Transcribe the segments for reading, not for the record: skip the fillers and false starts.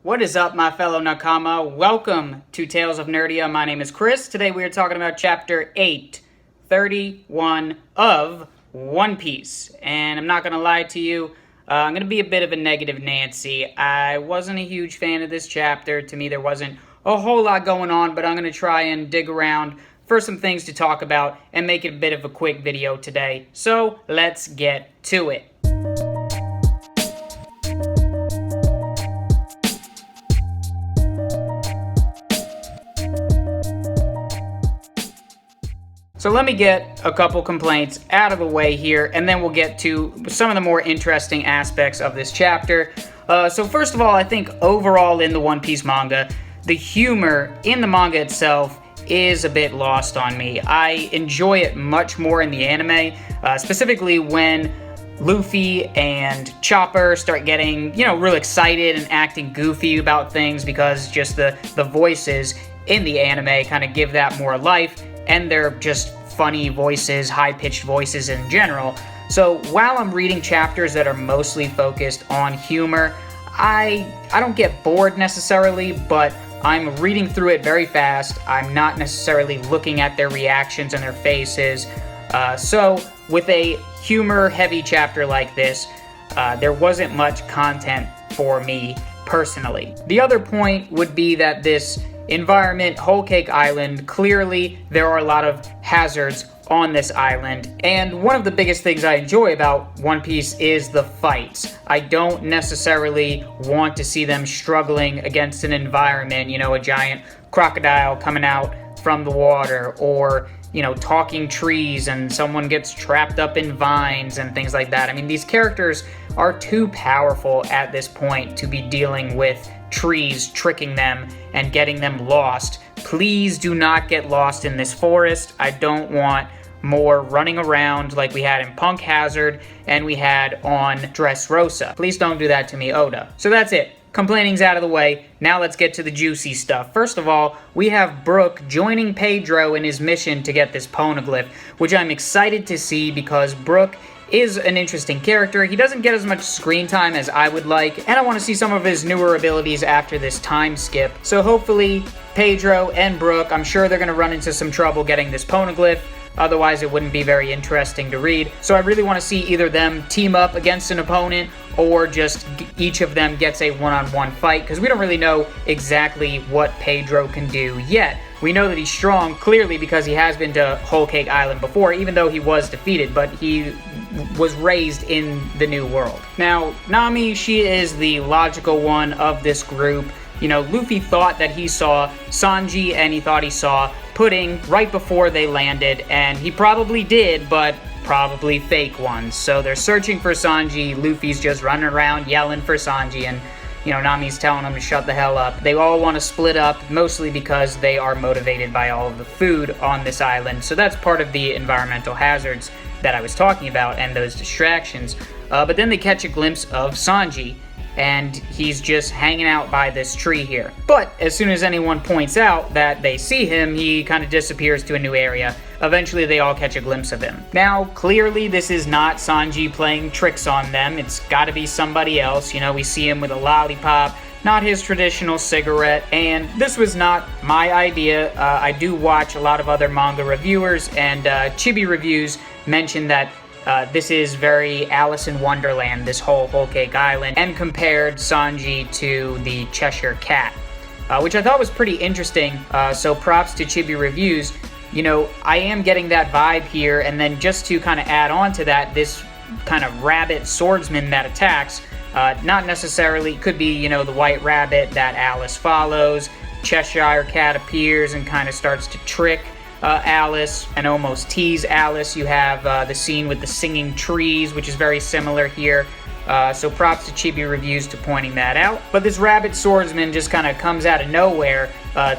What is up, my fellow Nakama? Welcome to Tales of Nerdia. My name is Chris. Today we are talking about Chapter 831 of One Piece. And I'm not going to lie to you, I'm going to be a bit of a negative Nancy. I wasn't a huge fan of this chapter. To me, there wasn't a whole lot going on, but I'm going to try and dig around for some things to talk about and make it a bit of a quick video today. So, let's get to it. So let me get a couple complaints out of the way here, and then we'll get to some of the more interesting aspects of this chapter. So first of all, I think overall in the One Piece manga, the humor in the manga itself is a bit lost on me. I enjoy it much more in the anime, specifically when Luffy and Chopper start getting, real excited and acting goofy about things, because just the voices in the anime kind of give that more life, and they're just funny voices, high-pitched voices in general. So while I'm reading chapters that are mostly focused on humor, I don't get bored necessarily, but I'm reading through it very fast. I'm not necessarily looking at their reactions and their faces. So with a humor-heavy chapter like this, there wasn't much content for me personally. The other point would be that this environment, Whole Cake Island, clearly there are a lot of hazards on this island, and one of the biggest things I enjoy about One Piece is the fights. I don't necessarily want to see them struggling against an environment, a giant crocodile coming out from the water, or talking trees and someone gets trapped up in vines and things like that. I mean, these characters are too powerful at this point to be dealing with trees tricking them and getting them lost. Please do not get lost in this forest. I don't want more running around like we had in Punk Hazard and we had on Dressrosa. Please don't do that to me, Oda. So that's it. Complaining's out of the way. Now let's get to the juicy stuff. First of all, we have Brook joining Pedro in his mission to get this poneglyph, which I'm excited to see because Brook is an interesting character. He doesn't get as much screen time as I would like, and I want to see some of his newer abilities after this time skip. So hopefully, Pedro and Brook, I'm sure they're going to run into some trouble getting this poneglyph. Otherwise, it wouldn't be very interesting to read. So I really want to see either them team up against an opponent or just each of them gets a one-on-one fight, because we don't really know exactly what Pedro can do yet. We know that he's strong, clearly, because he has been to Whole Cake Island before, even though he was defeated, but he was raised in the New World. Now, Nami, she is the logical one of this group. Luffy thought that he saw Sanji and he thought he saw Pudding right before they landed, and he probably did, but probably fake ones. So they're searching for Sanji. Luffy's just running around yelling for Sanji, and Nami's telling him to shut the hell up. They all want to split up, mostly because they are motivated by all of the food on this island. So that's part of the environmental hazards that I was talking about and those distractions. But then they catch a glimpse of Sanji, and he's just hanging out by this tree here. But as soon as anyone points out that they see him, he kind of disappears to a new area. Eventually, they all catch a glimpse of him. Now, clearly, this is not Sanji playing tricks on them. It's got to be somebody else. We see him with a lollipop, not his traditional cigarette, and this was not my idea. I do watch a lot of other manga reviewers, and Chibi Reviews mentioned that this is very Alice in Wonderland, this Whole Cake Island, and compared Sanji to the Cheshire Cat, which I thought was pretty interesting. So props to Chibi Reviews. I am getting that vibe here, and then just to kind of add on to that, this kind of rabbit swordsman that attacks, not necessarily, could be, the white rabbit that Alice follows. Cheshire Cat appears and kind of starts to trick Alice and almost tease Alice. You have the scene with the singing trees, which is very similar here. So props to Chibi Reviews to pointing that out. But this rabbit swordsman just kind of comes out of nowhere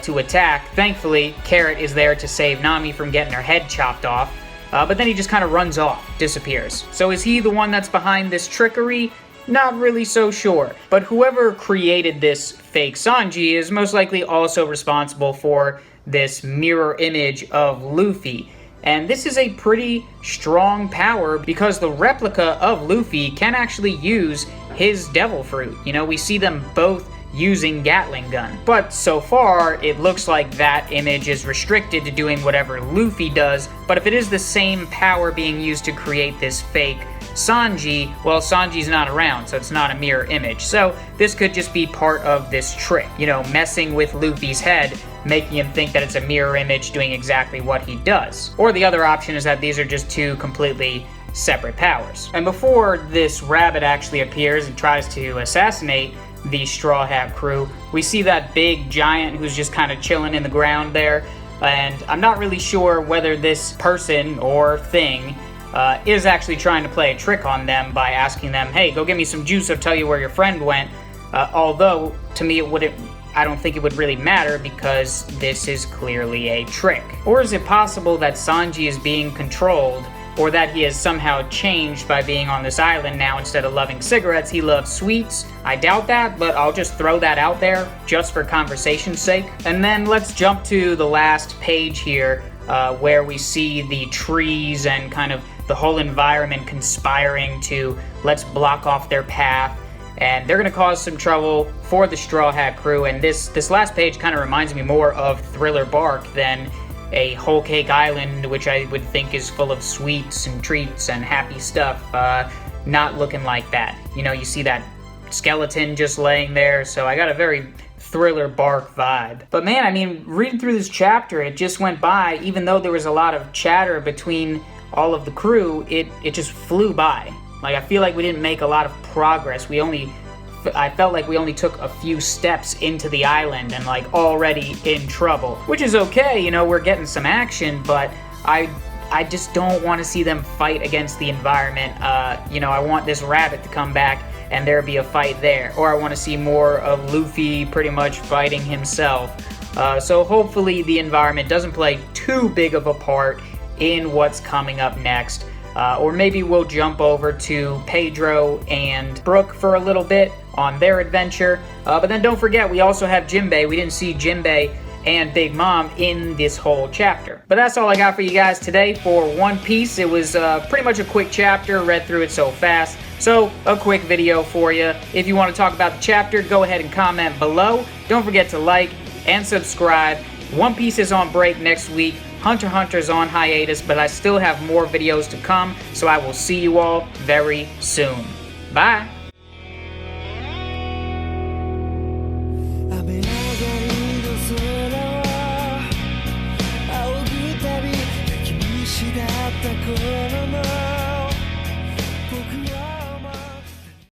to attack. Thankfully, Carrot is there to save Nami from getting her head chopped off. But then he just kind of runs off, disappears. So is he the one that's behind this trickery? Not really so sure. But whoever created this fake Sanji is most likely also responsible for this mirror image of Luffy. And this is a pretty strong power because the replica of Luffy can actually use his devil fruit. We see them both using Gatling gun. But so far, it looks like that image is restricted to doing whatever Luffy does, but if it is the same power being used to create this fake Sanji, well, Sanji's not around, so it's not a mirror image. So this could just be part of this trick, you know, messing with Luffy's head, making him think that it's a mirror image doing exactly what he does. Or the other option is that these are just two completely separate powers. And before this rabbit actually appears and tries to assassinate the Straw Hat crew, we see that big giant who's just kind of chilling in the ground there, and I'm not really sure whether this person or thing is actually trying to play a trick on them by asking them, hey, go get me some juice, I'll tell you where your friend went. Although, to me, I don't think it would really matter because this is clearly a trick. Or is it possible that Sanji is being controlled, or that he has somehow changed by being on this island now? Instead of loving cigarettes, he loves sweets? I doubt that, but I'll just throw that out there just for conversation's sake. And then let's jump to the last page here, where we see the trees and kind of the whole environment conspiring to let's block off their path, and they're going to cause some trouble for the Straw Hat crew. And this last page kind of reminds me more of Thriller Bark than a Whole Cake Island, which I would think is full of sweets and treats and happy stuff. Not looking like that. You know, you see that skeleton just laying there, so I got a very Thriller Bark vibe. But man, I mean, reading through this chapter, it just went by. Even though there was a lot of chatter between all of the crew, it just flew by. Like, I feel like we didn't make a lot of progress. I felt like we only took a few steps into the island and like already in trouble, which is okay, you know, we're getting some action, but I just don't want to see them fight against the environment. You know, I want this rabbit to come back and there be a fight there, or I want to see more of Luffy pretty much fighting himself. So hopefully the environment doesn't play too big of a part in what's coming up next. Or maybe we'll jump over to Pedro and Brook for a little bit on their adventure. But then don't forget, we also have Jinbei. We didn't see Jinbei and Big Mom in this whole chapter. But that's all I got for you guys today for One Piece. It was pretty much a quick chapter, read through it so fast. So, a quick video for you. If you want to talk about the chapter, go ahead and comment below. Don't forget to like and subscribe. One Piece is on break next week. Hunter x Hunter's on hiatus, but I still have more videos to come, so I will see you all very soon. Bye!